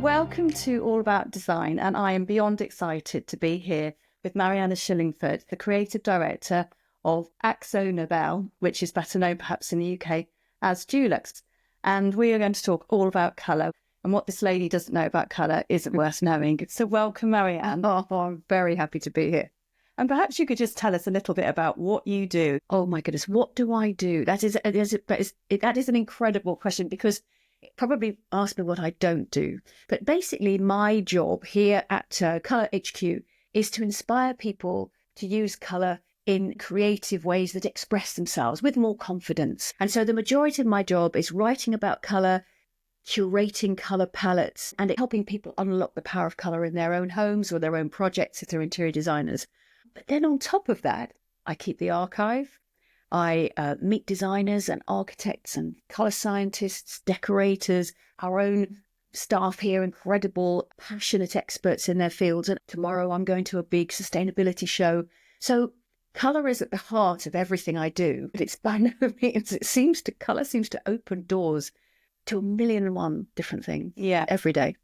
Welcome to All About Design, and I am beyond excited to be here with Marianne Shillingford, the creative director of Akzo Nobel, which is better known perhaps in the UK as Dulux. And we are going to talk all about colour, and what this lady doesn't know about colour isn't worth knowing. So welcome, Marianne. Oh, I'm very happy to be here. And perhaps you could just tell us a little bit about what you do. Oh my goodness, what do I do? That is an incredible question, because it probably asked me what I don't do. But basically, my job here at Colour HQ is to inspire people to use colour in creative ways that express themselves with more confidence. And so the majority of my job is writing about colour, curating colour palettes, and helping people unlock the power of colour in their own homes or their own projects if they're interior designers. But then on top of that, I keep the archive. I meet designers and architects and colour scientists, decorators, our own staff here, incredible, passionate experts in their fields. And tomorrow I'm going to a big sustainability show. So colour is at the heart of everything I do, but it's by no means, colour seems to open doors to 1,000,001 different things every day.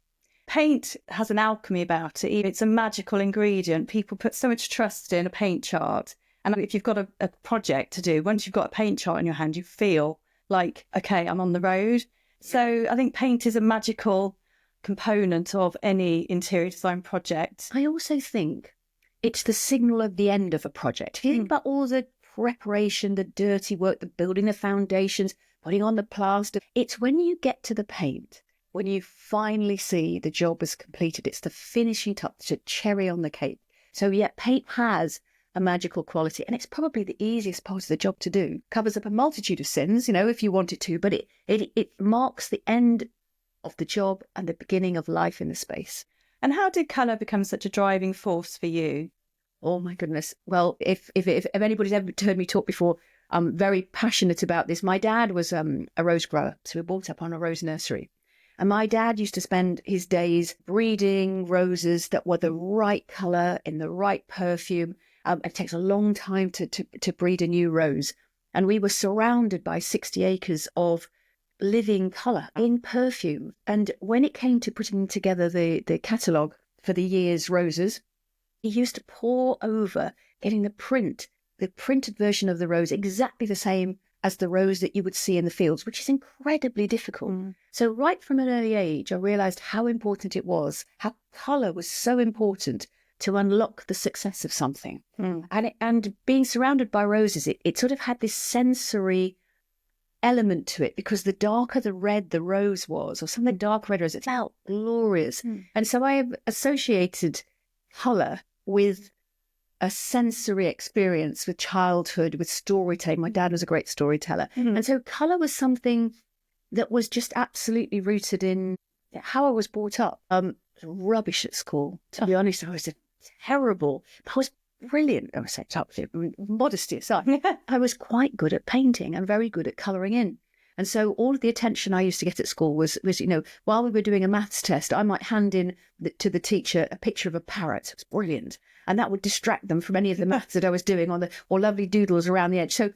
Paint has an alchemy about it. It's a magical ingredient. People put so much trust in a paint chart. And if you've got a project to do, once you've got a paint chart in your hand, you feel like, okay, I'm on the road. So I think paint is a magical component of any interior design project. I also think it's the signal of the end of a project. If you think about all the preparation, the dirty work, the building the foundations, putting on the plaster, it's when you get to the paint, when you finally see the job is completed. It's the finishing touch, the cherry on the cake. So yeah, paint has a magical quality, and it's probably the easiest part of the job to do. Covers up a multitude of sins, if you want it to, but it marks the end of the job and the beginning of life in the space. And how did colour become such a driving force for you? Oh my goodness. Well, if anybody's ever heard me talk before, I'm very passionate about this. My dad was a rose grower, so we were brought up on a rose nursery. And my dad used to spend his days breeding roses that were the right colour, in the right perfume. It takes a long time to breed a new rose. And we were surrounded by 60 acres of living colour in perfume. And when it came to putting together the catalogue for the year's roses, he used to pore over getting the printed version of the rose exactly the same as the rose that you would see in the fields, which is incredibly difficult. So right from an early age, I realised how important it was, how colour was so important to unlock the success of something. And being surrounded by roses, it sort of had this sensory element to it, because the darker the red the rose was, or something dark red rose, it felt glorious. And so I have associated colour with a sensory experience, with childhood, with storytelling. My dad was a great storyteller. And so colour was something that was just absolutely rooted in how I was brought up. Rubbish at school, to be honest. I was terrible. I was brilliant. I was modesty aside. I was quite good at painting and very good at colouring in. And so all of the attention I used to get at school was while we were doing a maths test, I might hand in to the teacher a picture of a parrot. It was brilliant. And that would distract them from any of the maths that I was doing or lovely doodles around the edge. So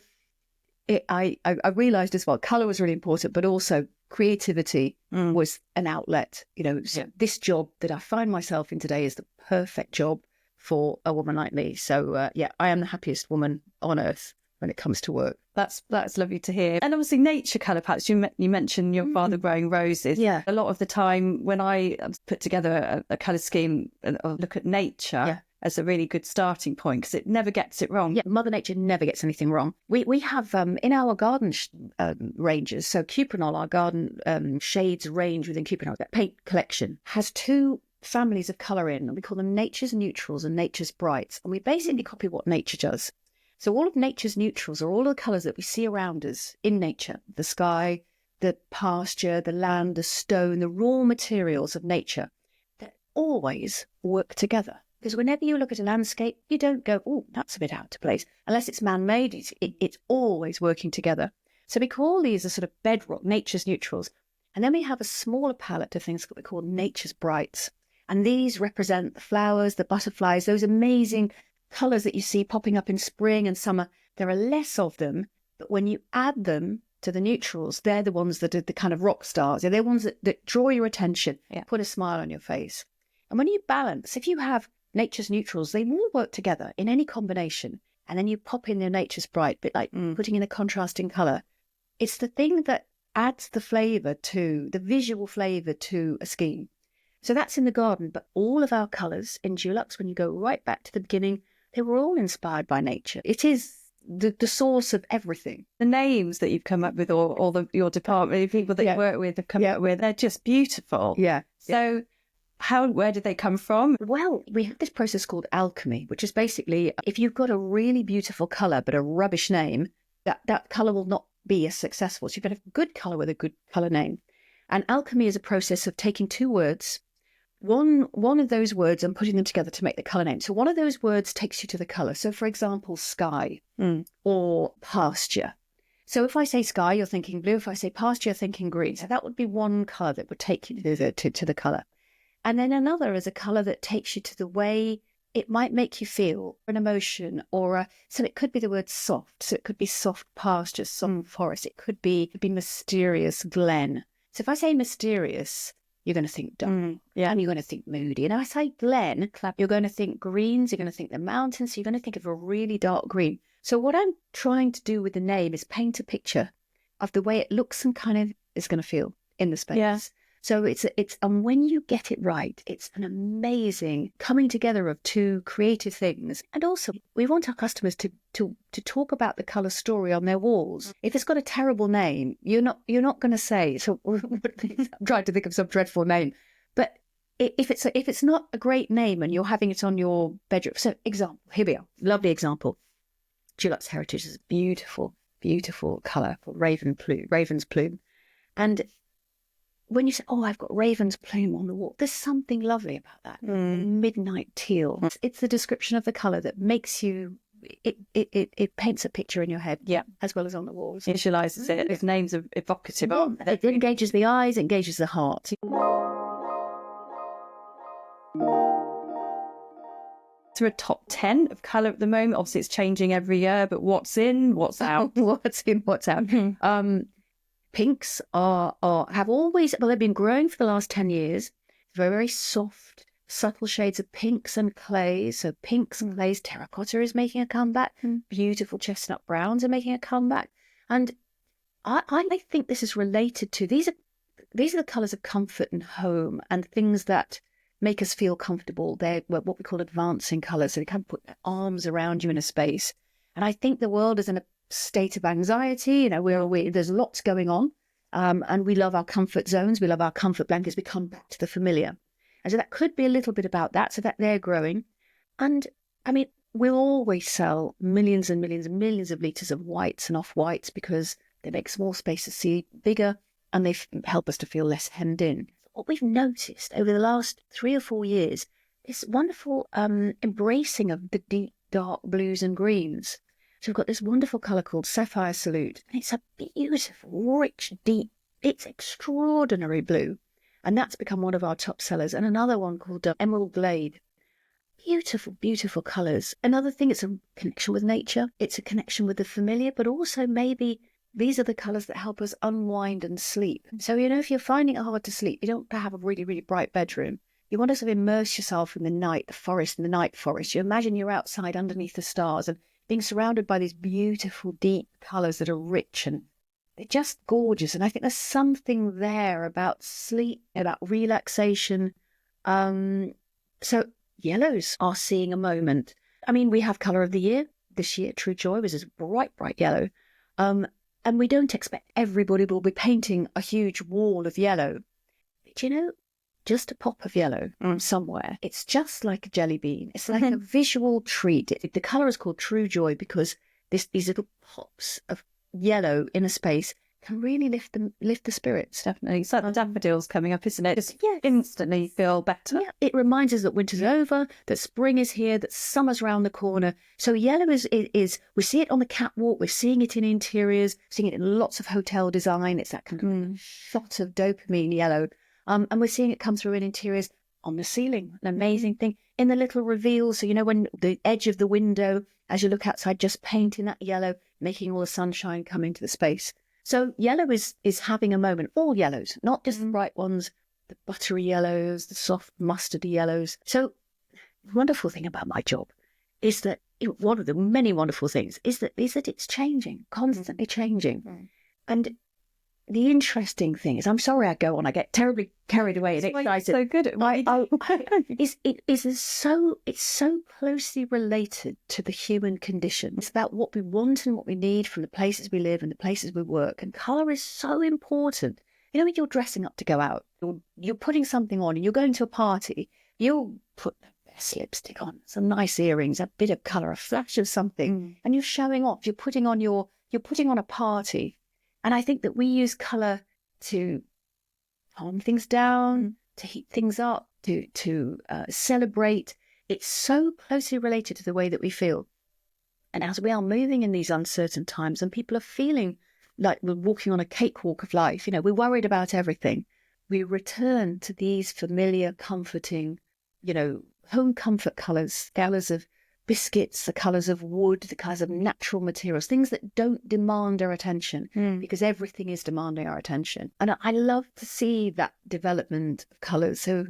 I realised as well, colour was really important, but also creativity was an outlet. So this job that I find myself in today is the perfect job for a woman like me. So I am the happiest woman on earth when it comes to work. That's lovely to hear. And obviously nature colour palettes, you mentioned your father growing roses. Yeah. A lot of the time when I put together a colour scheme and look at nature as a really good starting point, because it never gets it wrong. Yeah, Mother Nature never gets anything wrong. We have in our garden ranges, so Cuprinol, our garden shades range within Cuprinol, that paint collection has two families of colour in, and we call them Nature's Neutrals and Nature's Brights. And we basically copy what nature does. So all of nature's neutrals are all the colours that we see around us in nature: the sky, the pasture, the land, the stone, the raw materials of nature that always work together. Because whenever you look at a landscape, you don't go, oh, that's a bit out of place. Unless it's man-made, it's always working together. So we call these a sort of bedrock, nature's neutrals. And then we have a smaller palette of things that we call nature's brights. And these represent the flowers, the butterflies, those amazing colours that you see popping up in spring and summer. There are less of them, but when you add them to the neutrals. They're the ones that are the kind of rock stars. They're the ones that draw your attention, put a smile on your face. And when you balance, if you have nature's neutrals, they all work together in any combination. And then you pop in your nature's bright, bit like putting in a contrasting colour. It's the thing that adds the flavour to, the visual flavour to a scheme. So that's in the garden, but all of our colours in Dulux, when you go right back to the beginning, they were all inspired by nature. It is the source of everything. The names that you've come up with, or your department, the people that you work with have come up with, they're just beautiful. Yeah. So where did they come from? Well, we have this process called alchemy, which is basically, if you've got a really beautiful colour but a rubbish name, that colour will not be as successful. So you've got to have a good colour with a good colour name. And alchemy is a process of taking two words, one of those words, and putting them together to make the colour name. So one of those words takes you to the colour. So for example, sky or pasture. So if I say sky, you're thinking blue. If I say pasture, you're thinking green. So that would be one colour that would take you to the colour. And then another is a colour that takes you to the way it might make you feel, an emotion, so it could be the word soft. So it could be soft pasture, soft forest. It could be mysterious glen. So if I say mysterious, you're going to think dark. And you're going to think moody. And if I say glen, you're going to think greens. You're going to think the mountains. So you're going to think of a really dark green. So what I'm trying to do with the name is paint a picture of the way it looks and kind of is going to feel in the space. Yeah. So and when you get it right, it's an amazing coming together of two creative things. And also, we want our customers to talk about the colour story on their walls. If it's got a terrible name, you're not going to say. So I'm trying to think of some dreadful name, but if it's not a great name and you're having it on your bedroom. So example, here we are, lovely example. Dulux Heritage is a beautiful, beautiful colour called raven's plume, and when you say, oh, I've got raven's plume on the wall, there's something lovely about that. Midnight teal. It's the description of the colour that makes you, it paints a picture in your head, as well as on the walls. Visualises it. Its names are evocative, aren't they? It engages the eyes, it engages the heart. Is there a top 10 of colour at the moment? Obviously, it's changing every year, but what's in, what's out? What's in, what's out? Pinks have always, well, they've been growing for the last 10 years. Very, very soft, subtle shades of pinks and clays. So pinks and clays, terracotta is making a comeback. Beautiful chestnut browns are making a comeback. And I think this is related to, these are the colours of comfort and home and things that make us feel comfortable. They're what we call advancing colours. So they kind of put their arms around you in a space. And I think the world is in a state of anxiety. There's lots going on, and we love our comfort zones. We love our comfort blankets. We come back to the familiar, and so that could be a little bit about that. So that they're growing, and I mean, we'll always sell millions and millions and millions of litres of whites and off whites because they make small spaces see bigger, and they help us to feel less hemmed in. What we've noticed over the last 3 or 4 years is wonderful embracing of the deep dark blues and greens. So we've got this wonderful colour called Sapphire Salute. And it's a beautiful, rich, deep, it's extraordinary blue. And that's become one of our top sellers. And another one called Emerald Glade. Beautiful, beautiful colours. Another thing, it's a connection with nature. It's a connection with the familiar, but also maybe these are the colours that help us unwind and sleep. So, if you're finding it hard to sleep, you don't have a really, really bright bedroom. You want to sort of immerse yourself in the night, the forest, and the night forest. You imagine you're outside underneath the stars and being surrounded by these beautiful, deep colours that are rich and they're just gorgeous. And I think there's something there about sleep, about relaxation. So yellows are seeing a moment. I mean, we have colour of the year. This year, True Joy was this bright, bright yellow. And we don't expect everybody will be painting a huge wall of yellow. But just a pop of yellow somewhere. It's just like a jelly bean. It's like a visual treat. The colour is called True Joy because these little pops of yellow in a space can really lift the spirits. Definitely. It's like the daffodils coming up, isn't it? Just instantly feel better. Yeah, it reminds us that winter's over, that spring is here, that summer's round the corner. So yellow is we see it on the catwalk, we're seeing it in interiors, seeing it in lots of hotel design. It's that kind of shot of dopamine yellow. And we're seeing it come through in interiors on the ceiling, an amazing thing. In the little reveals, so when the edge of the window, as you look outside, just painting that yellow, making all the sunshine come into the space. So yellow is having a moment, all yellows, not just the bright ones, the buttery yellows, the soft mustardy yellows. So the wonderful thing about my job is that one of the many wonderful things is that it's changing, constantly changing. And the interesting thing is, I'm sorry I go on, I get terribly carried away and excited. So good at what it's so closely related to the human condition. It's about what we want and what we need from the places we live and the places we work. And colour is so important. You know, when you're dressing up to go out, you're putting something on and you're going to a party, you'll put the best lipstick on, some nice earrings, a bit of colour, a flash of something, and you're showing off. You're putting on a party. And I think that we use colour to calm things down, to heat things up, to celebrate. It's so closely related to the way that we feel. And as we are moving in these uncertain times and people are feeling like we're walking on a cakewalk of life, you know, we're worried about everything, we return to these familiar, comforting, you know, home comfort colours of biscuits, the colours of wood, the colours of natural materials, things that don't demand our attention, because everything is demanding our attention. And I love to see that development of colours. So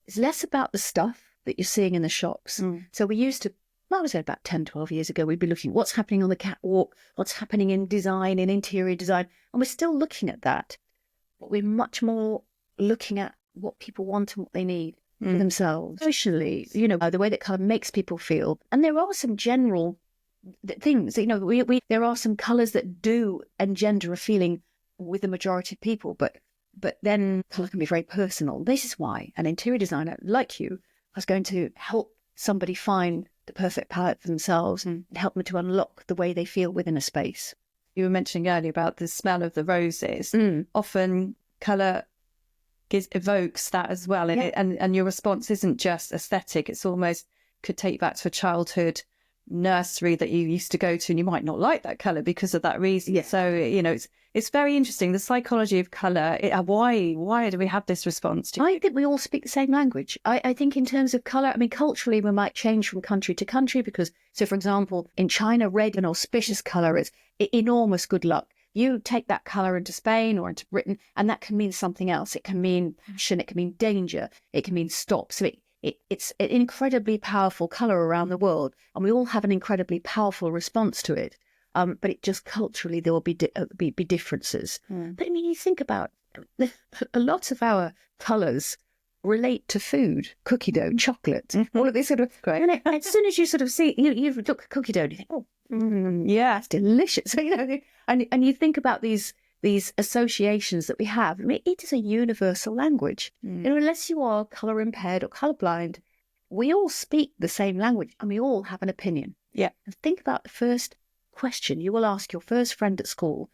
it's less about the stuff that you're seeing in the shops. So we used to, I would say about 10, 12 years ago, we'd be looking at what's happening on the catwalk, what's happening in design, in interior design. And we're still looking at that, but we're much more looking at what people want and what they need for themselves. Emotionally, you know, the way that colour makes people feel. And there are some general things, you know, there are some colours that do engender a feeling with the majority of people, but then colour can be very personal. This is why an interior designer like you is going to help somebody find the perfect palette for themselves and help them to unlock the way they feel within a space. You were mentioning earlier about the smell of the roses. Often colour evokes that as well, and your response isn't just aesthetic, it's almost could take you back to a childhood nursery that you used to go to, and you might not like that colour because of that reason. So you know, it's very interesting, the psychology of colour. Why do we have this response to I think we all speak the same language. I think in terms of colour, I mean, culturally we might change from country to country, because, so for example, in China, red, an auspicious colour, is enormous good luck. You take that colour into Spain or into Britain, and that can mean something else. It can mean passion, it can mean danger, it can mean stop. So it's an incredibly powerful colour around the world, and we all have an incredibly powerful response to it. But it just culturally, there will be differences. But I mean, you think about a lot of our colours relate to food, cookie dough, chocolate, all of this sort of. And as soon as you sort of see, you look at cookie dough and you think, oh, yeah, it's delicious. So, you know, and you think about these associations that we have. I mean, it is a universal language. You know, unless you are colour impaired or colourblind, we all speak the same language and we all have an opinion. Yeah. And think about the first question you will ask your first friend at school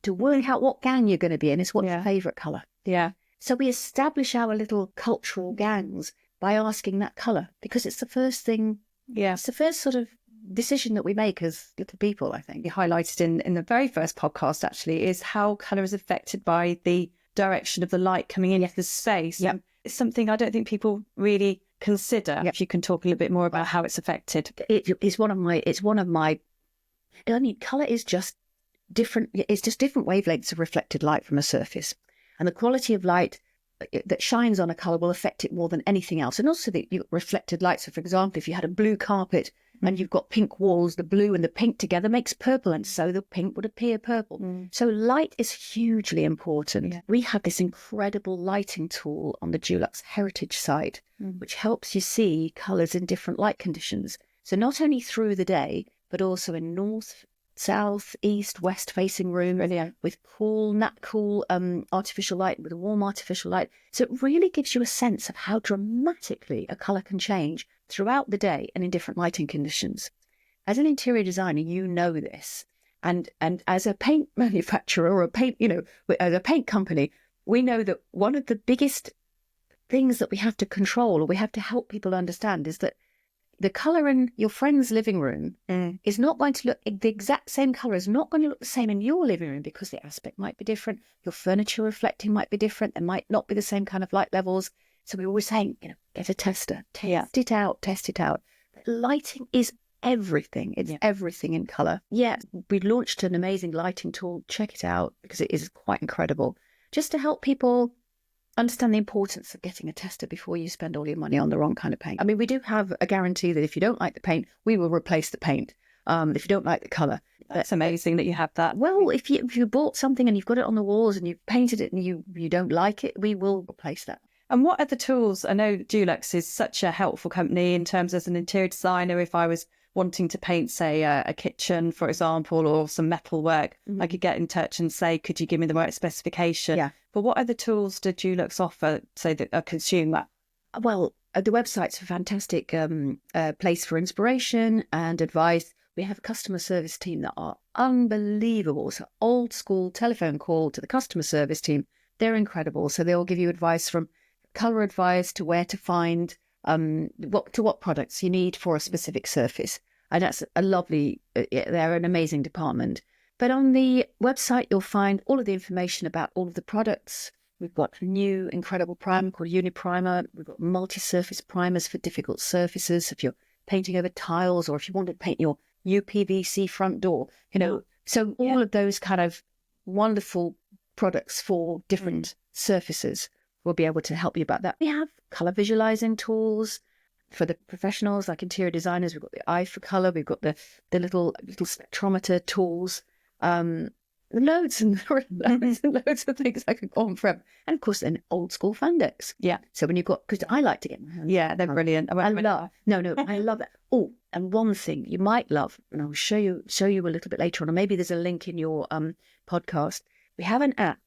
to work out what gang you're going to be in is what's your favourite colour. Yeah. So we establish our little cultural gangs by asking that colour, because it's the first thing. Yeah. It's the first sort of decision that we make as little people, I think. You highlighted in the very first podcast, actually, is how colour is affected by the direction of the light coming into the space. Yeah. It's something I don't think people really consider. If you can talk a little bit more about how it's affected. It's one of my, I mean, colour is just different. It's just different wavelengths of reflected light from a surface. And the quality of light that shines on a colour will affect it more than anything else. And also the reflected light. So, for example, if you had a blue carpet and you've got pink walls, the blue and the pink together makes purple, and so the pink would appear purple. So light is hugely important. Yeah. We have this incredible lighting tool on the Dulux Heritage site, which helps you see colours in different light conditions. So not only through the day, but also in north, south, east, west facing rooms with cool artificial light, with a warm artificial light. So it really gives you a sense of how dramatically a colour can change throughout the day and in different lighting conditions. As an interior designer, you know this. And as a paint manufacturer or as a paint company, we know that one of the biggest things that we have to control, or we have to help people understand, is that the colour in your friend's living room is not going to look, the exact same colour is not going to look the same in your living room, because the aspect might be different. Your furniture reflecting might be different. There might not be the same kind of light levels. So we're always saying, get a tester, test it out. Lighting is everything. It's everything in colour. Yeah, we launched an amazing lighting tool. Check it out because it is quite incredible. Just to help people understand the importance of getting a tester before you spend all your money on the wrong kind of paint. I mean, we do have a guarantee that if you don't like the paint, we will replace the paint. If you don't like the colour. That's amazing that you have that. Well, if you bought something and you've got it on the walls and you've painted it and you don't like it, we will replace that. And what are the tools? I know Dulux is such a helpful company in terms as an interior designer. If I was wanting to paint, say, a kitchen, for example, or some metal work, I could get in touch and say, could you give me the right specification? Yeah. But what other tools do Dulux offer so that a consumer? Well, the website's a fantastic place for inspiration and advice. We have a customer service team that are unbelievable. So old school telephone call to the customer service team. They're incredible. So they'll give you advice from colour advice to where to find what products you need for a specific surface. And that's a lovely, they're an amazing department. But on the website, you'll find all of the information about all of the products. We've got a new incredible primer called Uniprimer. We've got multi-surface primers for difficult surfaces. If you're painting over tiles or if you want to paint your UPVC front door, so all of those kind of wonderful products for different surfaces will be able to help you about that. We have colour visualizing tools for the professionals like interior designers. We've got the eye for colour. We've got the little spectrometer tools. Loads and loads of things I could go on forever. And of course, then old school Fundex. Yeah. So when you've got, because I like to get my hands. Yeah, they're brilliant. I love that. Oh, and one thing you might love, and I'll show you a little bit later on, or maybe there's a link in your podcast. We have an app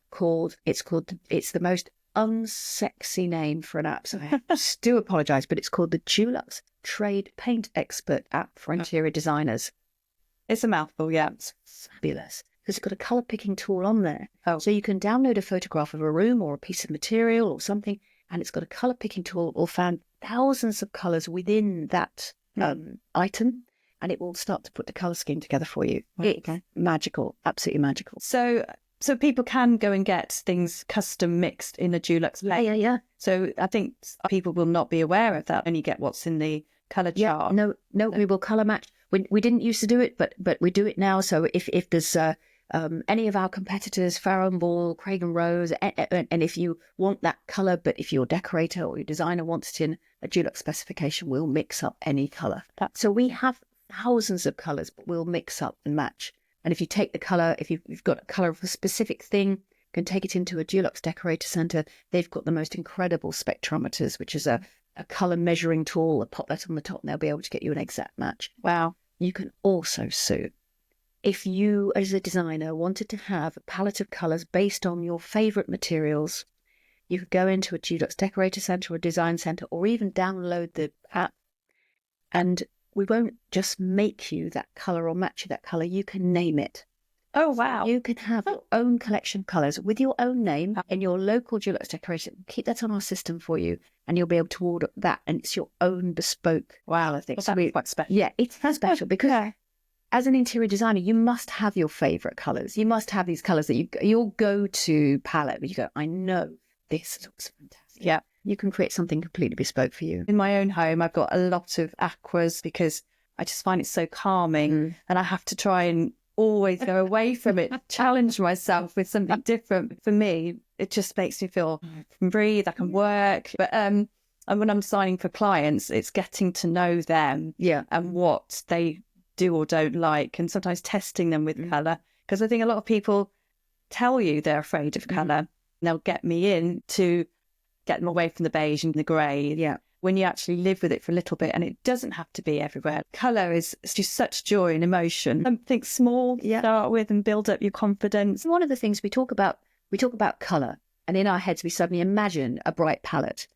it's the most unsexy name for an app, so I do apologise, but it's called the Dulux Trade Paint Expert app for interior designers. It's a mouthful, yeah. It's fabulous because it's got a colour picking tool on there. Oh. So you can download a photograph of a room or a piece of material or something, and it's got a colour picking tool that will find thousands of colours within that item, and it will start to put the colour scheme together for you. It's magical, absolutely magical. So people can go and get things custom mixed in a Dulux paint. Yeah. So I think people will not be aware of that, and you get what's in the colour chart. No, we will colour match. We didn't used to do it, but we do it now. So if there's any of our competitors, Farrow & Ball, Craig & Rose, and if you want that colour, but if your decorator or your designer wants it in a Dulux specification, we'll mix up any colour. So we have thousands of colours, but we'll mix up and match. And if you take the colour, if you've got a colour of a specific thing, you can take it into a Dulux Decorator Centre. They've got the most incredible spectrometers, which is a colour measuring tool. They'll pop that on the top and they'll be able to get you an exact match. Wow. You can also sue. If you, as a designer, wanted to have a palette of colours based on your favourite materials, you could go into a Dulux Decorator Centre or a Design Centre, or even download the app, and we won't just make you that colour or match you that colour. You can name it. Oh, wow. So you can have your own collection of colours with your own name in your local Dulux Decoration. Keep that on our system for you, and you'll be able to order that, and it's your own bespoke. Wow, I think that's quite special. Yeah, it's special because as an interior designer, you must have your favourite colours. You must have these colours that your go-to palette where you go, I know this looks fantastic. Yeah. You can create something completely bespoke for you. In my own home, I've got a lot of aquas because I just find it so calming, and I have to try and always go away from it, challenge myself with something different. For me, it just makes me feel I can breathe, I can work. But and when I'm designing for clients, it's getting to know them and what they do or don't like, and sometimes testing them with colour. Because I think a lot of people tell you they're afraid of colour, and they'll get me in to get them away from the beige and the grey. Yeah. When you actually live with it for a little bit, and it doesn't have to be everywhere. Colour is just such joy and emotion. Something small to start with and build up your confidence. One of the things we talk about colour, and in our heads we suddenly imagine a bright palette.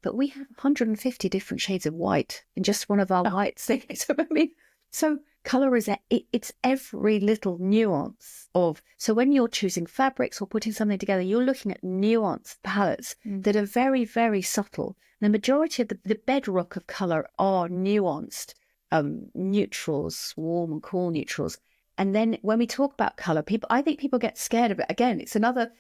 But we have 150 different shades of white in just one of our white things. So colour is it's every little nuance of. So when you're choosing fabrics or putting something together, you're looking at nuanced palettes that are very, very subtle. The majority of the bedrock of colour are nuanced neutrals, warm and cool neutrals. And then when we talk about colour, I think people get scared of it. Again, it's another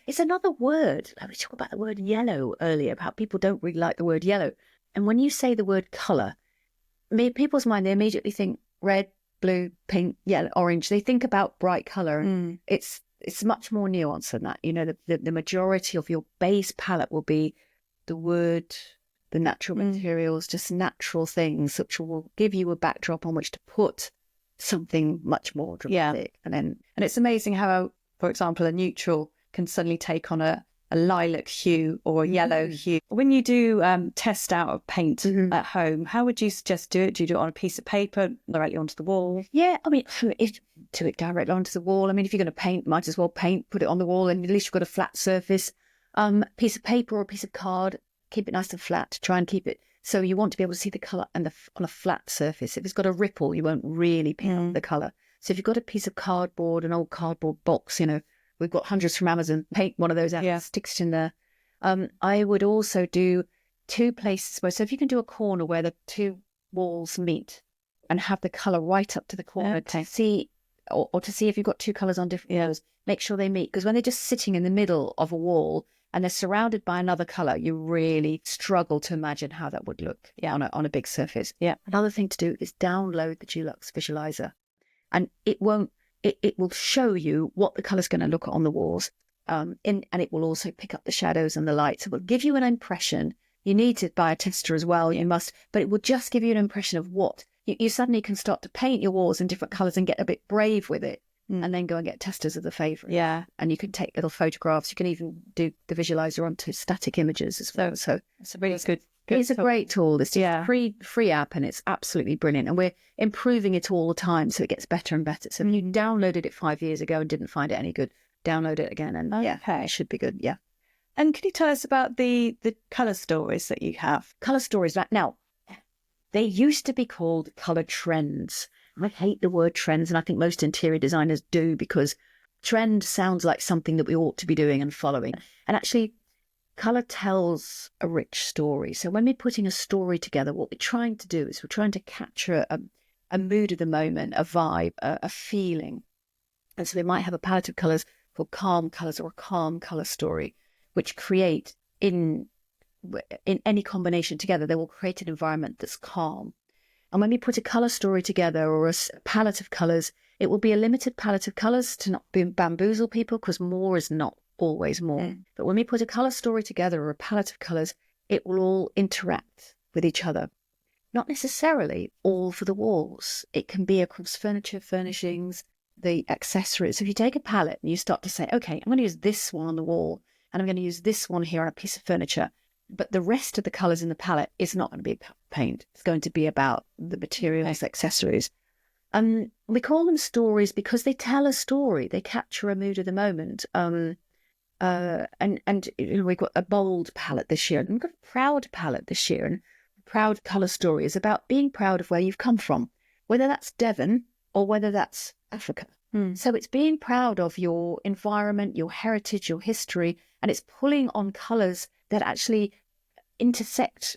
word. Like we talked about the word yellow earlier, about how people don't really like the word yellow. And when you say the word colour, people's mind, they immediately think red, blue, pink, yellow, orange. They think about bright colour. And it's much more nuanced than that. You know, the majority of your base palette will be the wood, the natural materials, just natural things, which will give you a backdrop on which to put something much more dramatic. And it's amazing how, for example, a neutral can suddenly take on a lilac hue or a yellow hue. When you do test out of paint at home, how would you suggest do it? Do you do it on a piece of paper, directly onto the wall? Yeah, I mean, if do it directly onto the wall. I mean, if you're going to paint, might as well put it on the wall, and at least you've got a flat surface. Piece of paper or a piece of card, keep it nice and flat. Try and keep it so you want to be able to see the colour on a flat surface. If it's got a ripple, you won't really pick up the colour. So if you've got a piece of cardboard, an old cardboard box, you know, we've got hundreds from Amazon, paint one of those out, sticks it in there. I would also do two places where, so if you can do a corner where the two walls meet and have the colour right up to the corner to see, or to see if you've got two colours on different walls, make sure they meet. Because when they're just sitting in the middle of a wall and they're surrounded by another colour, you really struggle to imagine how that would look on a big surface. Another thing to do is download the Dulux visualizer, and it will show you what the colour's going to look on the walls, and it will also pick up the shadows and the lights. It will give you an impression. You need to buy a tester as well, you must, but it will just give you an impression of what you suddenly can start to paint your walls in different colours and get a bit brave with it. And then go and get testers of the favourite. And you can take little photographs. You can even do the visualizer onto static images as well. So it's a really good it's a great tool. It's a free app, and it's absolutely brilliant. And we're improving it all the time, so it gets better and better. So if you downloaded it 5 years ago and didn't find it any good, download it again, and it should be good. And can you tell us about the colour stories that you have? Colour stories. Now, they used to be called colour trends. I hate the word trends, and I think most interior designers do, because trend sounds like something that we ought to be doing and following. And actually, colour tells a rich story. So when we're putting a story together, what we're trying to do is we're trying to capture a mood of the moment, a vibe, a feeling. And so we might have a palette of colours called calm colours or a calm colour story, which create in any combination together, they will create an environment that's calm. And when we put a colour story together or a palette of colours, it will be a limited palette of colours to not bamboozle people, because more is not always more. But when we put a colour story together or a palette of colours, it will all interact with each other. Not necessarily all for the walls. It can be across furniture, furnishings, the accessories. So if you take a palette and you start to say, okay, I'm going to use this one on the wall, and I'm going to use this one here on a piece of furniture, but the rest of the colours in the palette is not going to be paint. It's going to be about the materials, accessories. We call them stories because they tell a story. They capture a mood of the moment. And we've got a bold palette this year, and we've got a proud palette this year. And proud colour story is about being proud of where you've come from, whether that's Devon or whether that's Africa. So it's being proud of your environment, your heritage, your history, and it's pulling on colours that actually intersect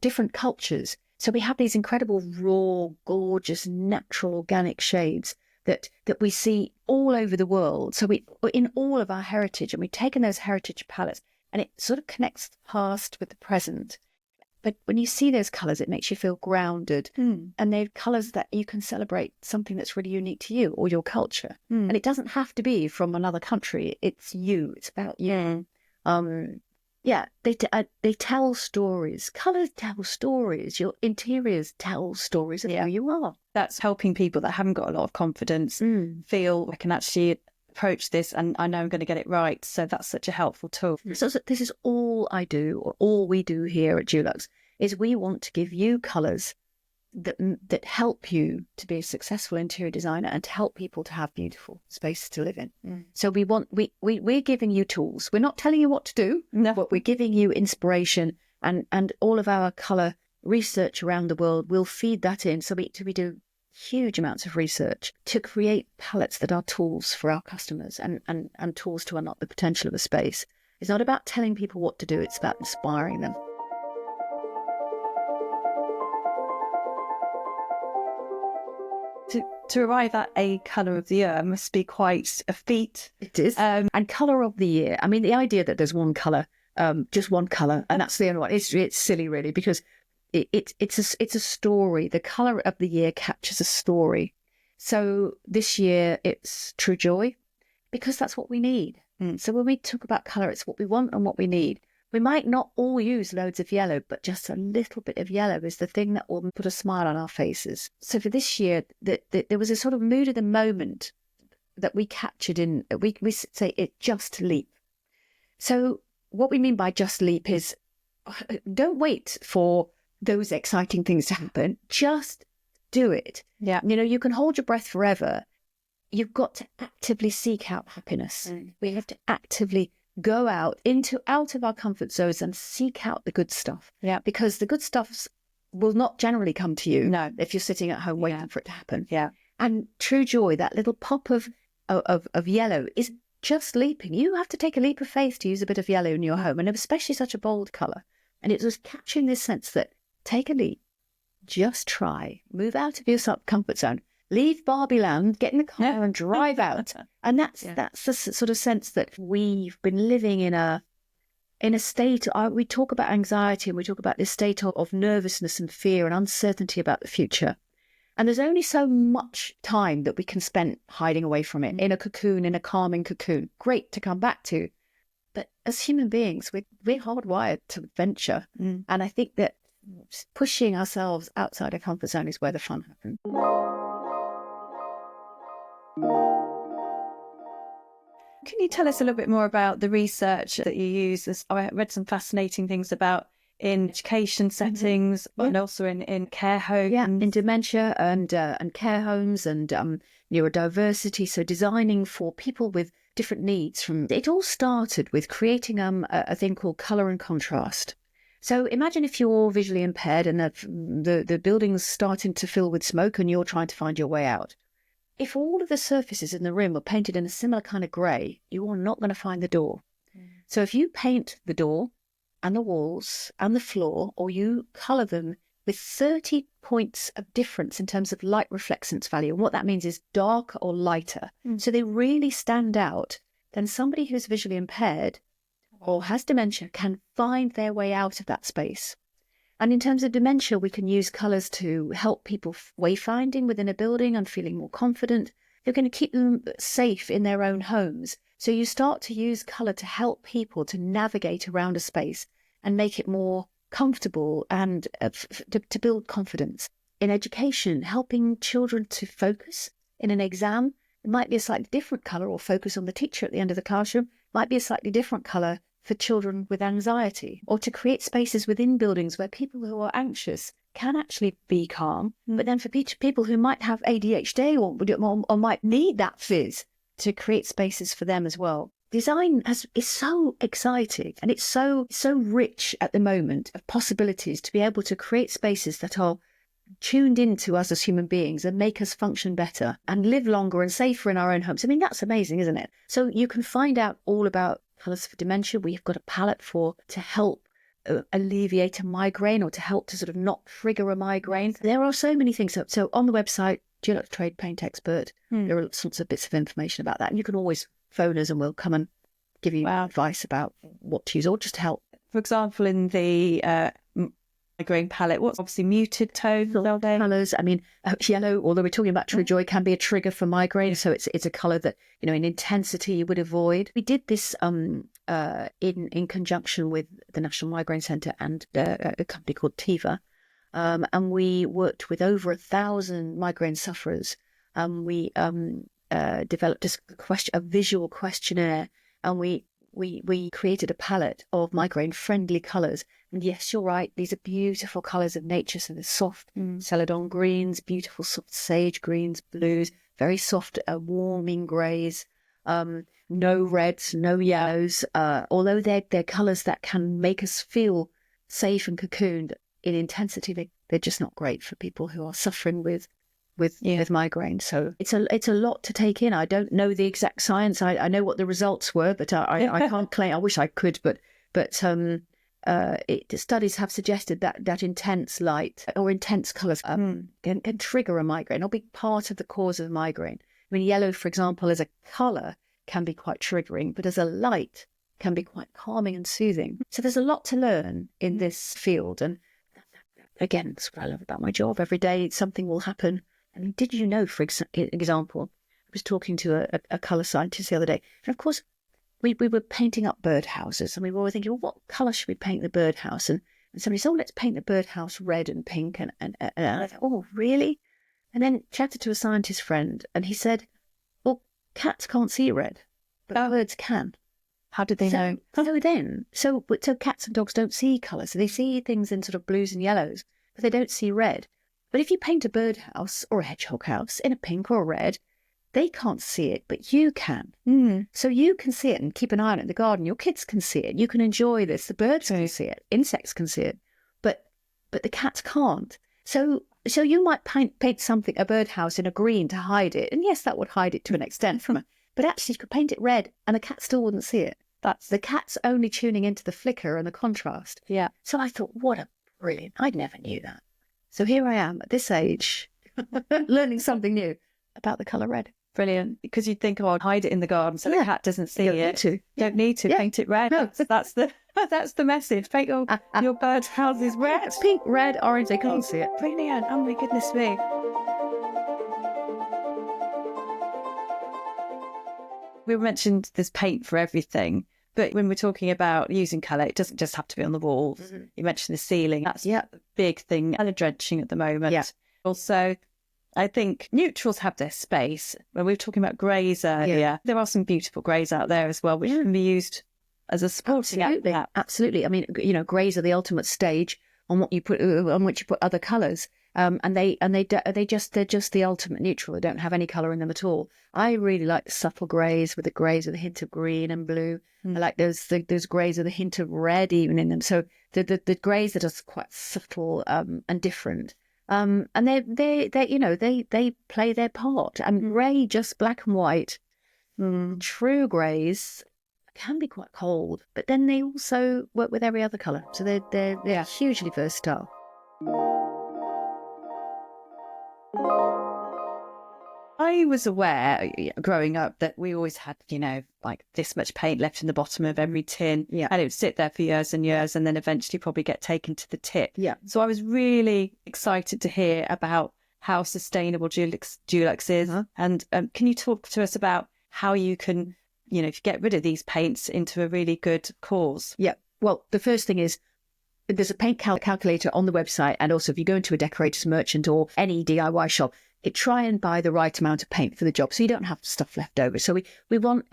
different cultures. So we have these incredible, raw, gorgeous, natural, organic shades that we see all over the world. So we're in all of our heritage, and we've taken those heritage palettes, and it sort of connects the past with the present. But when you see those colours, it makes you feel grounded. And they're colours that you can celebrate something that's really unique to you or your culture. And it doesn't have to be from another country. It's you. It's about you. They tell stories. Colours tell stories. Your interiors tell stories of who you are. That's helping people that haven't got a lot of confidence feel I can actually approach this and I know I'm going to get it right. So that's such a helpful tool. So this is all I do, or all we do here at Dulux, is we want to give you colours that help you to be a successful interior designer and to help people to have beautiful spaces to live in. So we're giving you tools. We're not telling you what to do, but we're giving you inspiration, and all of our colour research around the world will feed that in. So we do huge amounts of research to create palettes that are tools for our customers and tools to unlock the potential of a space. It's not about telling people what to do, it's about inspiring them. To arrive at a colour of the year must be quite a feat. It is. And colour of the year, I mean, the idea that there's one colour, just one colour, and that's the only one, it's silly really, because it's a story. The colour of the year captures a story. So this year it's True Joy, because that's what we need. So when we talk about colour, it's what we want and what we need. We might not all use loads of yellow, but just a little bit of yellow is the thing that will put a smile on our faces. So for this year, there was a sort of mood of the moment that we captured in, we say it, just leap. So what we mean by just leap is, don't wait for those exciting things to happen. Just do it. Yeah. You know, you can hold your breath forever. You've got to actively seek out happiness. We have to actively go out of our comfort zones and seek out the good stuff. Yeah. Because the good stuff will not generally come to you. No. If you're sitting at home waiting for it to happen. Yeah. And True Joy, that little pop of yellow, is just leaping. You have to take a leap of faith to use a bit of yellow in your home, and especially such a bold colour. And it was capturing this sense that take a leap, just try, move out of your comfort zone, leave Barbie land, get in the car and drive out. And that's the sort of sense that we've been living in a state. We talk about anxiety and we talk about this state of nervousness and fear and uncertainty about the future. And there's only so much time that we can spend hiding away from it, in a cocoon, in a calming cocoon. Great to come back to. But as human beings, we're hardwired to adventure. And I think that pushing ourselves outside our comfort zone is where the fun happens. Can you tell us a little bit more about the research that you use? I read some fascinating things about in education settings, and also in care homes. Yeah, in dementia and care homes and neurodiversity. So designing for people with different needs. It all started with creating a thing called colour and contrast. So imagine if you're visually impaired and the building's starting to fill with smoke and you're trying to find your way out. If all of the surfaces in the room were painted in a similar kind of grey, you are not going to find the door. So if you paint the door and the walls and the floor, or you colour them with 30 points of difference in terms of light reflectance value, and what that means is darker or lighter, so they really stand out, then somebody who's visually impaired or has dementia can find their way out of that space. And in terms of dementia, we can use colours to help people wayfinding within a building and feeling more confident. They're going to keep them safe in their own homes. So you start to use colour to help people to navigate around a space and make it more comfortable and to build confidence. In education, helping children to focus in an exam, it might be a slightly different colour, or focus on the teacher at the end of the classroom, might be a slightly different colour for children with anxiety, or to create spaces within buildings where people who are anxious can actually be calm. But then for people who might have ADHD or might need that fizz, to create spaces for them as well. Design is so exciting, and it's so rich at the moment of possibilities to be able to create spaces that are tuned into us as human beings and make us function better and live longer and safer in our own homes. I mean, that's amazing, isn't it? So you can find out all about colours for dementia. We've got a palette to help alleviate a migraine, or to help to sort of not trigger a migraine. There are so many things. So on the website, Dulux Trade Paint Expert, there are sorts of bits of information about that. And you can always phone us and we'll come and give you advice about what to use, or just help. For example, in the migraine palette, what's obviously muted tones, colours. I mean, yellow, although we're talking about True Joy, can be a trigger for migraine. So it's a colour that, in intensity you would avoid. We did this in conjunction with the National Migraine Centre and a company called Tiva. And we worked with over 1,000 migraine sufferers. We developed a visual questionnaire, and we created a palette of migraine-friendly colours. And yes, you're right, these are beautiful colours of nature. So there's soft celadon greens, beautiful soft sage greens, blues, very soft warming greys, no reds, no yellows. Although they're colours that can make us feel safe and cocooned, in intensity, they're just not great for people who are suffering with migraine. So it's a lot to take in. I don't know the exact science. I know what the results were, but I can't claim. I wish I could, but studies have suggested that intense light or intense colours can trigger a migraine or be part of the cause of migraine. I mean, yellow, for example, as a colour can be quite triggering, but as a light can be quite calming and soothing. So there's a lot to learn in this field, and again, that's what I love about my job. Every day something will happen. I mean, did you know, for example, I was talking to a colour scientist the other day, and of course, we were painting up birdhouses, and we were always thinking, well, what colour should we paint the birdhouse? And somebody said, oh, let's paint the birdhouse red and pink. And I thought, oh, really? And then chatted to a scientist friend, and he said, well, cats can't see red, but birds can. How did they know? So cats and dogs don't see colour. So they see things in sort of blues and yellows, but they don't see red. But if you paint a birdhouse or a hedgehog house in a pink or a red, they can't see it, but you can. So you can see it and keep an eye on it in the garden. Your kids can see it. You can enjoy this. The birds can see it. Insects can see it. But the cats can't. So you might paint something, a birdhouse, in a green to hide it. And yes, that would hide it to an extent but actually you could paint it red and the cat still wouldn't see it. That's the cat's only tuning into the flicker and the contrast. Yeah. So I thought, what a brilliant, I never knew that. So here I am at this age, learning something new about the colour red. Brilliant. Because you'd think, oh, I'd hide it in the garden so the cat doesn't see it. You don't need to paint it red. No. That's the message. Paint your birdhouses red. Pink, red, orange, they can't see it. Brilliant. Oh my goodness me. We mentioned there's paint for everything, but when we're talking about using colour, it doesn't just have to be on the walls. You mentioned the ceiling. That's a big thing. Colour drenching at the moment. Yeah. Also, I think neutrals have their space. When we were talking about greys earlier, there are some beautiful greys out there as well, which can be used as a supporting element. Absolutely. I mean, greys are the ultimate stage on which you put other colours. They're just the ultimate neutral. They don't have any colour in them at all. I really like the subtle greys with a hint of green and blue. I like those greys with a hint of red even in them. So the greys that are quite subtle and different. And they play their part. And grey, just black and white, true greys can be quite cold, but then they also work with every other colour. So they're hugely versatile. I was aware growing up that we always had, like this much paint left in the bottom of every tin. Yeah. And it would sit there for years and years and then eventually probably get taken to the tip. Yeah. So I was really excited to hear about how sustainable Dulux is. And can you talk to us about how you can, get rid of these paints into a really good cause? Yeah. Well, the first thing is, there's a paint calculator on the website, and also if you go into a decorator's merchant or any DIY shop, try and buy the right amount of paint for the job so you don't have stuff left over. So we want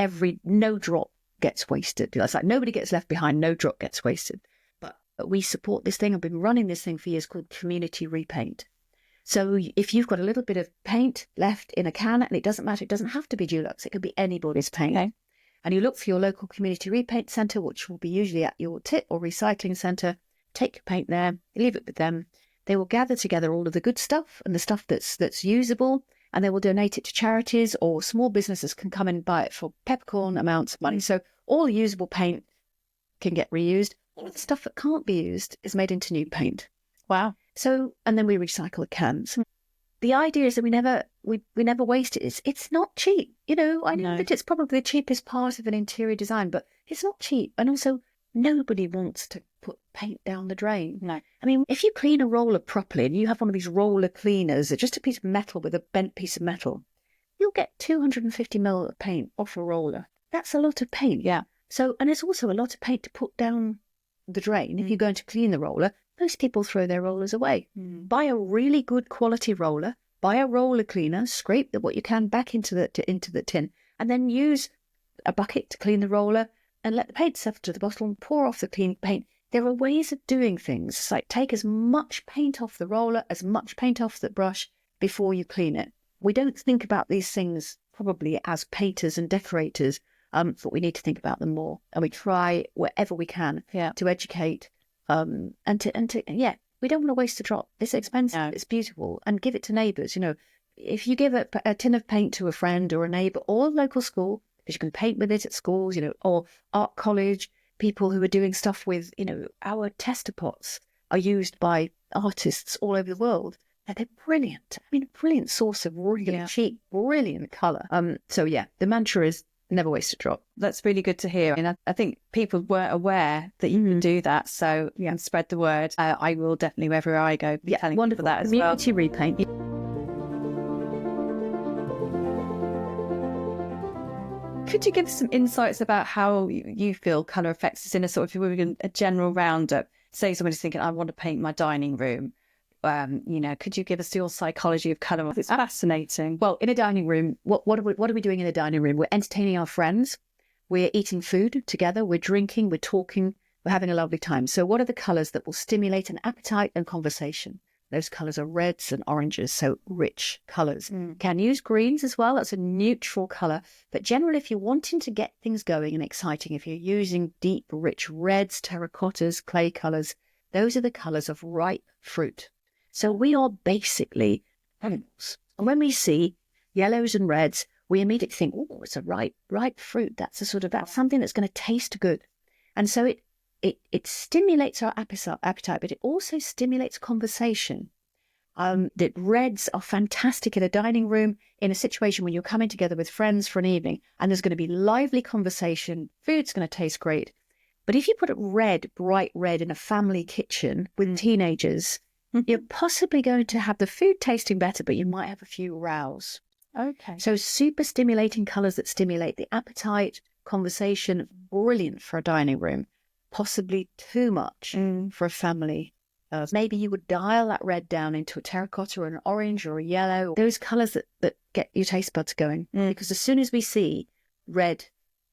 no drop gets wasted. It's like nobody gets left behind, no drop gets wasted. But we support this thing. I've been running this thing for years called Community Repaint. So if you've got a little bit of paint left in a can, and it doesn't matter, it doesn't have to be Dulux, it could be anybody's paint. Okay. And you look for your local community repaint centre, which will be usually at your tip or recycling centre. Take your paint there, leave it with them. They will gather together all of the good stuff and the stuff that's usable, and they will donate it to charities, or small businesses can come and buy it for peppercorn amounts of money. So all usable paint can get reused. All of the stuff that can't be used is made into new paint. Wow. So, and then we recycle the cans. The idea is that we never waste it. It's not cheap. I know that it's probably the cheapest part of an interior design, but it's not cheap. And also, nobody wants to put paint down the drain. No. I mean, if you clean a roller properly and you have one of these roller cleaners, just a piece of metal with a bent piece of metal, you'll get 250 ml of paint off a roller. That's a lot of paint. Yeah. So, and it's also a lot of paint to put down the drain. If you're going to clean the roller, most people throw their rollers away. Buy a really good quality roller, buy a roller cleaner, scrape what you can back into the tin, and then use a bucket to clean the roller, and let the paint settle to the bottle and pour off the clean paint. There are ways of doing things. It's like take as much paint off the roller, as much paint off the brush before you clean it. We don't think about these things probably as painters and decorators, but we need to think about them more. And we try wherever we can to educate and to we don't want to waste a drop. It's expensive, it's beautiful, and give it to neighbours. If you give a tin of paint to a friend or a neighbour or a local school, because you can paint with it at schools, or art college, people who are doing stuff with, our tester pots are used by artists all over the world. And they're brilliant. I mean, a brilliant source of really cheap, brilliant colour. The mantra is never waste a drop. That's really good to hear. And I think people weren't aware that you can do that. So and spread the word. I will definitely, wherever I go, be telling people that as well. Community repaint. Could you give some insights about how you feel colour affects us in a sort of, if we were doing a general roundup? Say somebody's thinking, I want to paint my dining room. Could you give us your psychology of colour? It's fascinating. Well, in a dining room, what are we doing in a dining room? We're entertaining our friends. We're eating food together. We're drinking. We're talking. We're having a lovely time. So what are the colours that will stimulate an appetite and conversation? Those colours are reds and oranges, so rich colours. Can use greens as well. That's a neutral colour. But generally, if you're wanting to get things going and exciting, if you're using deep, rich reds, terracottas, clay colours, those are the colours of ripe fruit. So we are basically animals. And when we see yellows and reds, we immediately think, oh, it's a ripe fruit. That's that's something that's going to taste good. And so it stimulates our appetite, but it also stimulates conversation. That reds are fantastic in a dining room, in a situation when you're coming together with friends for an evening, and there's going to be lively conversation. Food's going to taste great. But if you put it bright red in a family kitchen with teenagers, you're possibly going to have the food tasting better, but you might have a few rows. Okay. So super stimulating colours that stimulate the appetite, conversation, brilliant for a dining room. Possibly too much for a family. Maybe you would dial that red down into a terracotta or an orange or a yellow. Those colours that get your taste buds going. Because as soon as we see red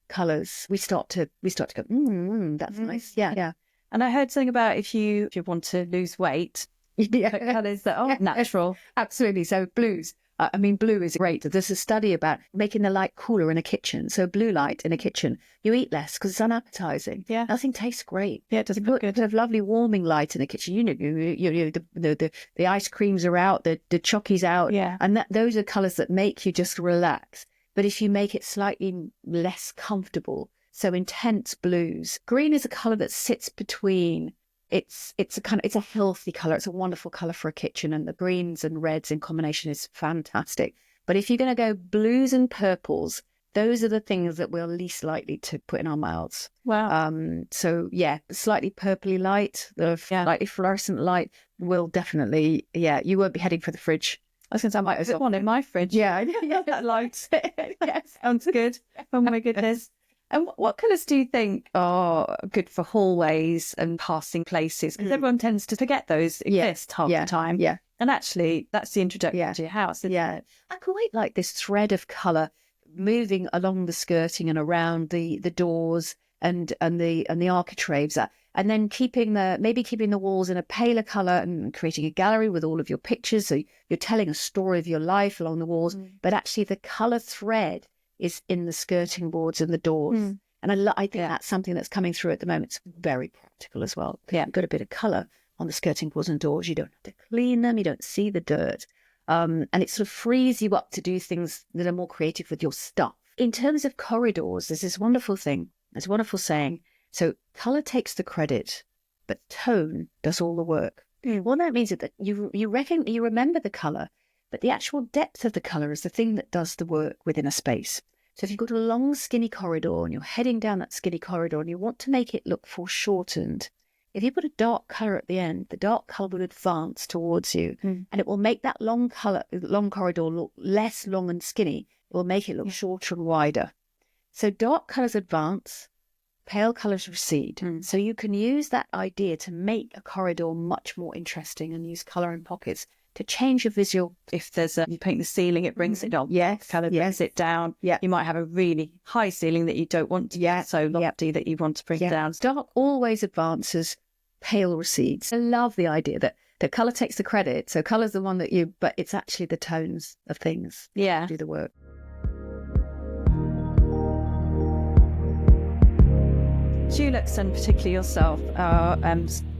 colours, we start to go, that's nice. Yeah. And I heard something about if you want to lose weight, colours that are natural. Absolutely. So blues. Blue is great. There's a study about making the light cooler in a kitchen. So blue light in a kitchen, you eat less because it's unappetizing. Yeah. Nothing tastes great. Yeah, it doesn't look good. You have lovely warming light in the kitchen. The ice creams are out, the chocky's out. Yeah. And those are colours that make you just relax. But if you make it slightly less comfortable, so intense blues, green is a colour that sits between. It's a healthy colour. It's a wonderful colour for a kitchen, and the greens and reds in combination is fantastic. But if you're going to go blues and purples, those are the things that we're least likely to put in our mouths. Wow. So yeah, slightly purpley light, slightly fluorescent light will definitely, you won't be heading for the fridge. I was going to say, I might put one in my fridge. Yeah. That light. Yes, sounds good. Oh my goodness. And what colours do you think are good for hallways and passing places? Because everyone tends to forget those exist half the time. Yeah. And actually, that's the introduction to your house, isn't it? I quite like this thread of colour moving along the skirting and around the doors and the architraves, and then keeping the walls in a paler colour and creating a gallery with all of your pictures. So you're telling a story of your life along the walls, but actually the colour thread is in the skirting boards and the doors. And I think that's something that's coming through at the moment. It's very practical as well. Yeah, you've got a bit of colour on the skirting boards and doors. You don't have to clean them. You don't see the dirt. And it sort of frees you up to do things that are more creative with your stuff. In terms of corridors, there's this wonderful thing. There's a wonderful saying. So colour takes the credit, but tone does all the work. What that means is that you remember the colour, but the actual depth of the colour is the thing that does the work within a space. So if you've got a long, skinny corridor and you're heading down that skinny corridor and you want to make it look foreshortened, if you put a dark colour at the end, the dark colour will advance towards you and it will make that long corridor look less long and skinny. It will make it look shorter and wider. So dark colours advance, pale colours recede. So you can use that idea to make a corridor much more interesting and use colour in pockets to change your visual. If there's you paint the ceiling, it brings it up. Colour brings it down. Yeah. You might have a really high ceiling that you don't want to get so lofty that you want to bring down. Dark always advances, pale recedes. I love the idea that colour takes the credit. So colour's the one but it's actually the tones of things that do the work. Dulux, and particularly yourself, are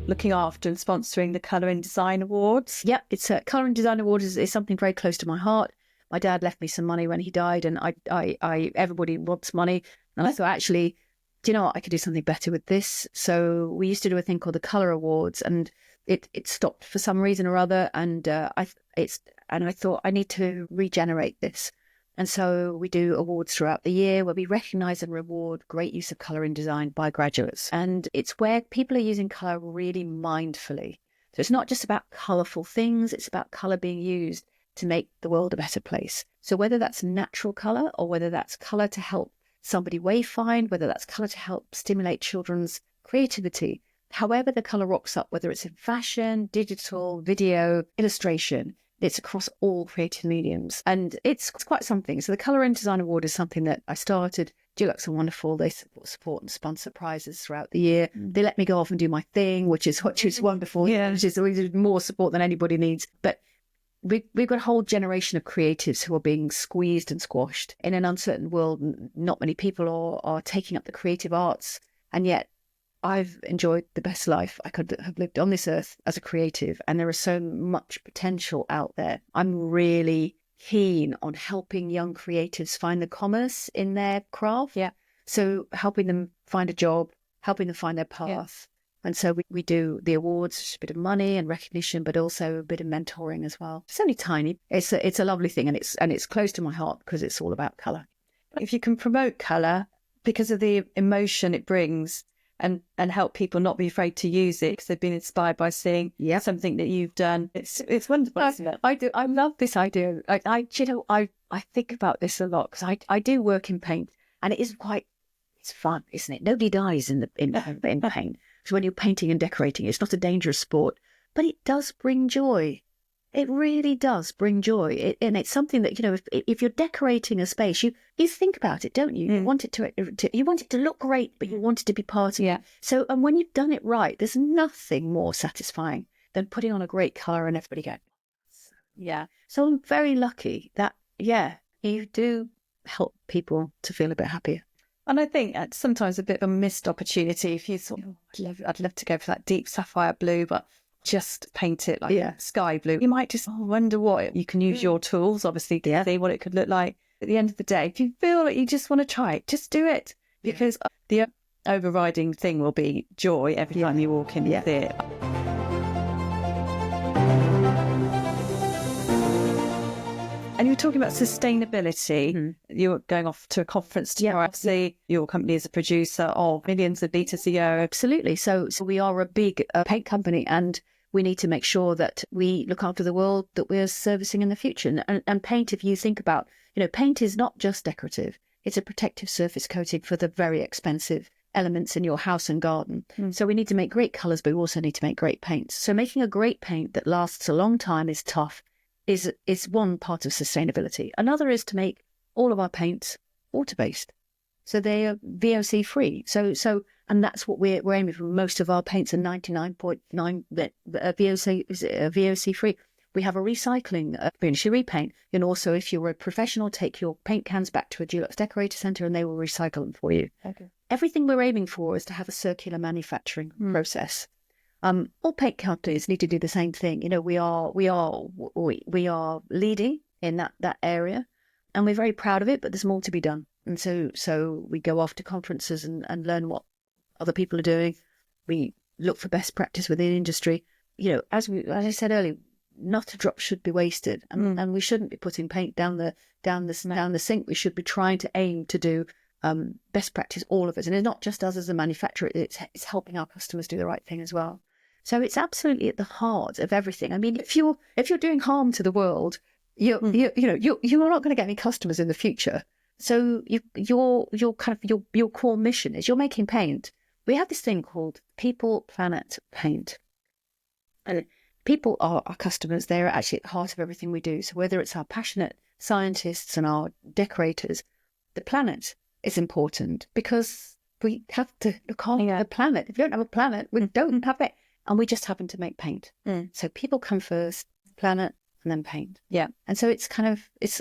looking after and sponsoring the Colour in Design Awards. Yep, it's Colour in Design Awards is something very close to my heart. My dad left me some money when he died, and everybody wants money. And I thought, actually, do you know what? I could do something better with this. So we used to do a thing called the Colour Awards, and it stopped for some reason or other. And I thought I need to regenerate this. And so we do awards throughout the year where we recognise and reward great use of colour in design by graduates. And it's where people are using colour really mindfully. So it's not just about colourful things, it's about colour being used to make the world a better place. So whether that's natural colour or whether that's colour to help somebody wayfind, whether that's colour to help stimulate children's creativity, however the colour rocks up, whether it's in fashion, digital, video, illustration, it's across all creative mediums. And it's quite something. So the Colour in Design Award is something that I started. Dulux are wonderful. They support and sponsor prizes throughout the year. They let me go off and do my thing, which is wonderful. Yeah. Which is always more support than anybody needs. But we've got a whole generation of creatives who are being squeezed and squashed. In an uncertain world, not many people are taking up the creative arts. And yet I've enjoyed the best life I could have lived on this earth as a creative, and there is so much potential out there. I'm really keen on helping young creatives find the commerce in their craft. Yeah. So helping them find a job, helping them find their path. Yeah. And so we do the awards, just a bit of money and recognition, but also a bit of mentoring as well. It's only tiny. It's a lovely thing, and it's close to my heart because it's all about colour. If you can promote colour because of the emotion it brings, and help people not be afraid to use it because they've been inspired by seeing something that you've done. It's wonderful, isn't it? I love this idea. I think about this a lot because I do work in paint, and it's fun, isn't it? Nobody dies in paint. So when you're painting and decorating, it's not a dangerous sport, but it does bring joy. It really does bring joy. And it's something that, if you're decorating a space, you think about it, don't you? You want it to look great, but you want it to be part of it. So, and when you've done it right, there's nothing more satisfying than putting on a great colour and everybody going, yeah. So I'm very lucky that, you do help people to feel a bit happier. And I think it's sometimes a bit of a missed opportunity if you thought, I'd love to go for that deep sapphire blue, but just paint it like sky blue. You might just wonder what you can use your tools, obviously, to see what it could look like. At the end of the day, if you feel like you just want to try it, just do it, because the overriding thing will be joy every time you walk in the theatre. And you were talking about sustainability. You're going off to a conference tomorrow. Obviously, your company is a producer of millions of litres a year. Absolutely. So we are a big paint company, and we need to make sure that we look after the world that we're servicing in the future. And paint, if you think about, paint is not just decorative. It's a protective surface coating for the very expensive elements in your house and garden. So we need to make great colours, but we also need to make great paints. So making a great paint that lasts a long time is tough. Is one part of sustainability. Another is to make all of our paints water-based, so they are VOC free. So and that's what we're aiming for. Most of our paints are 99.9 VOC free. We have a recycling finish. You repaint, and also if you're a professional, take your paint cans back to a Dulux Decorator Centre, and they will recycle them for you. Okay. Everything we're aiming for is to have a circular manufacturing process. All paint companies need to do the same thing. We are leading in that area, and we're very proud of it. But there's more to be done. And so we go off to conferences and learn what other people are doing. We look for best practice within industry. As I said earlier, not a drop should be wasted, and we shouldn't be putting paint down the sink. We should be trying to aim to do best practice, all of us, and it's not just us as a manufacturer. It's helping our customers do the right thing as well. So it's absolutely at the heart of everything. I mean, if you're doing harm to the world, you're not going to get any customers in the future. So your core mission is you're making paint. We have this thing called People, Planet, Paint, and people are our customers. They're actually at the heart of everything we do. So whether it's our passionate scientists and our decorators, the planet is important because we have to look after the planet. If you don't have a planet, we don't have it. And we just happen to make paint. So people come first, planet, and then paint. Yeah. And so it's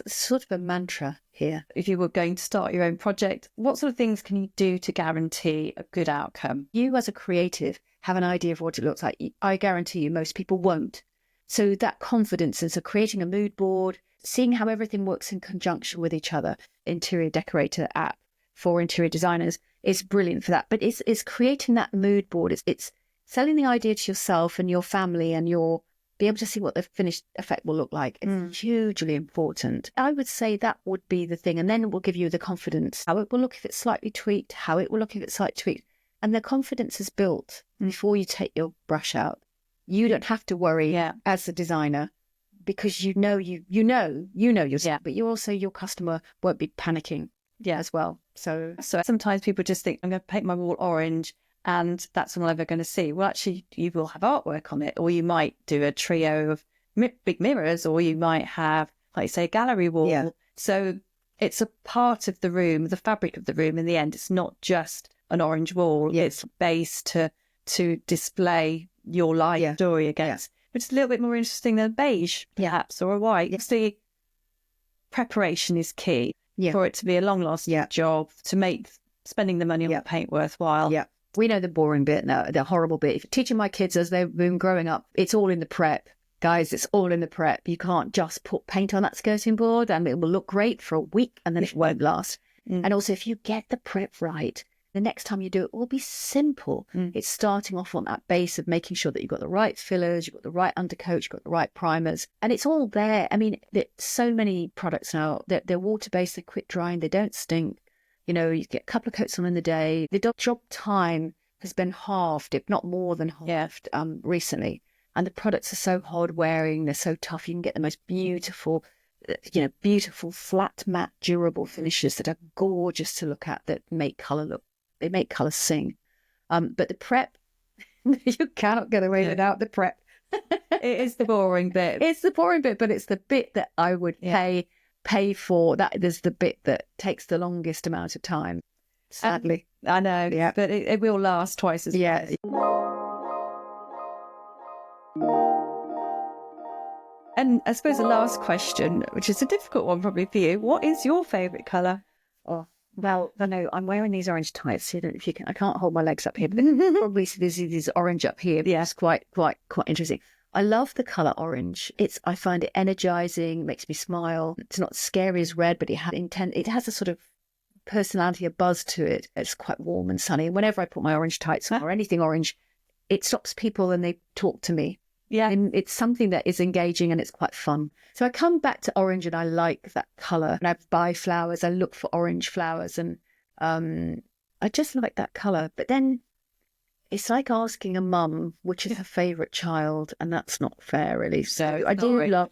sort of a mantra here. If you were going to start your own project, what sort of things can you do to guarantee a good outcome? You as a creative have an idea of what it looks like. I guarantee you most people won't. So that confidence and so creating a mood board, seeing how everything works in conjunction with each other, interior decorator app for interior designers is brilliant for that. But it's creating that mood board. It's selling the idea to yourself and your family and your be able to see what the finished effect will look like. It's hugely important. I would say that would be the thing. And then it will give you the confidence, how it will look if it's slightly tweaked, how it will look if it's slightly tweaked. And the confidence is built before you take your brush out. You don't have to worry as a designer, because you know yourself, but you also, your customer won't be panicking as well. So sometimes people just think, I'm going to paint my wall orange and that's all I'm ever going to see. Well, actually, you will have artwork on it, or you might do a trio of big mirrors, or you might have, like you say, a gallery wall. Yeah. So it's a part of the room, the fabric of the room in the end. It's not just an orange wall. Yeah. It's a base to display your life story against, which is a little bit more interesting than beige, perhaps, or a white. You see, preparation is key for it to be a long-lasting job, to make spending the money on the paint worthwhile. Yeah. We know the boring bit now, the horrible bit. If you're teaching my kids as they've been growing up, it's all in the prep. Guys, it's all in the prep. You can't just put paint on that skirting board and it will look great for a week and then it won't last. And also, if you get the prep right, the next time you do it will be simple. It's starting off on that base of making sure that you've got the right fillers, you've got the right undercoats, you've got the right primers, and it's all there. I mean, there's so many products now, they're water-based, they're quick drying, they don't stink. You know, you get a couple of coats on in the day. The job time has been halved, if not more than halved, recently. And the products are so hard wearing, they're so tough. You can get the most beautiful, beautiful, flat, matte, durable finishes that are gorgeous to look at, that make colour look, they make colour sing. But the prep, you cannot get away without the prep. It is the boring bit. It's the boring bit, but it's the bit that I would pay for. That is the bit that takes the longest amount of time, sadly. I know, but it will last twice as well. And I suppose the last question, which is a difficult one probably for you, what is your favourite colour? Oh, well, I know I'm wearing these orange tights. So I don't know if you can. I can't hold my legs up here, but probably see this orange up here. Yeah, it's quite interesting. I love the colour orange. I find it energising, makes me smile. It's not scary as red, but it has a sort of personality, a buzz to it. It's quite warm and sunny. And whenever I put my orange tights on or anything orange, it stops people and they talk to me. Yeah. And it's something that is engaging and it's quite fun. So I come back to orange and I like that colour. And I buy flowers, I look for orange flowers, and I just like that colour. But then it's like asking a mum which is her favourite child, and that's not fair, really. So I do love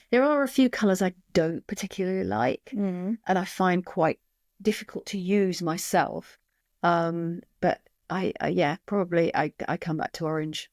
there are a few colours I don't particularly like, and I find quite difficult to use myself. But probably I come back to orange.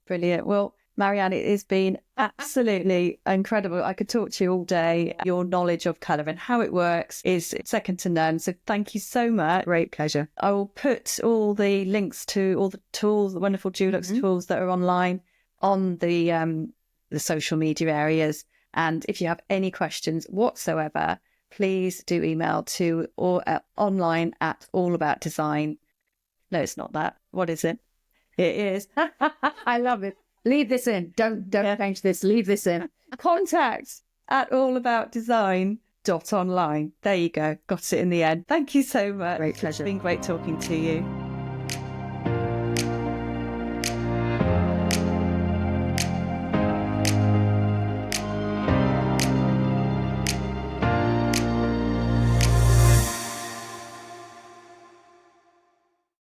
Brilliant. Well, Marianne, it has been absolutely incredible. I could talk to you all day. Your knowledge of colour and how it works is second to none. So thank you so much. Great pleasure. I will put all the links to all the tools, the wonderful Dulux tools that are online on the social media areas. And if you have any questions whatsoever, please do email to online at allaboutdesign. No, it's not that. What is it? It is. I love it. Leave this in. Don't change this. Leave this in. Contact at allaboutdesign.online. There you go. Got it in the end. Thank you so much. Great pleasure. It's been great talking to you.